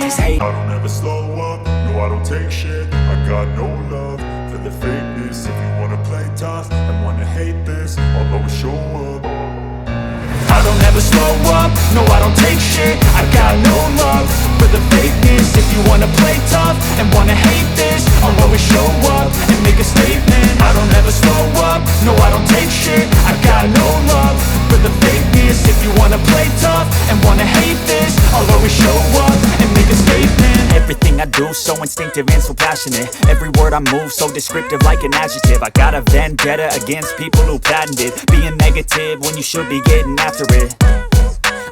is hate. I don't ever slow up, no I don't take shit. I got no love for the fakeness. If you wanna play tough and wanna hate this, I'll always show up. I don't ever slow up, no I don't take shit. I got no love for the fakeness. If you wanna play tough and wanna hate this, I'll always show up and make a statement. I don't ever slow up, no I don't take shit. I got no love for the fakeness. If you wanna play tough and wanna hate this, I'll always show up and make a statement. Everything I do so instinctive and so passionate. Every word I move so descriptive like an adjective. I got a vendetta against people who patented being negative when you should be getting after it.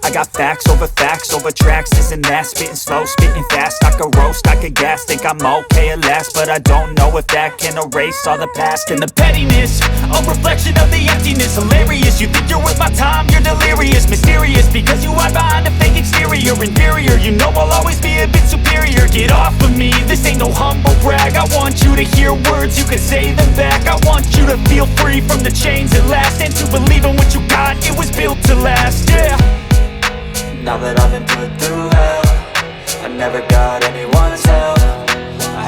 I got facts over tracks, this and that. Spitting slow, spitting fast, I could roast, I could gas. Think I'm okay at last, but I don't know if that can erase all the past. And the pettiness, a reflection of the emptiness. Hilarious, you think you're worth my time, you're delirious. Mysterious, because you hide behind a fake exterior. Inferior, you know I'll always be a bit superior. Get off of me, this ain't no humble brag. I want you to hear words, you can say them back. I want you to feel free from the chains at last, and to believe in what you got, it was built to last, yeah. Now that I've been put through hell, I never got anyone's help.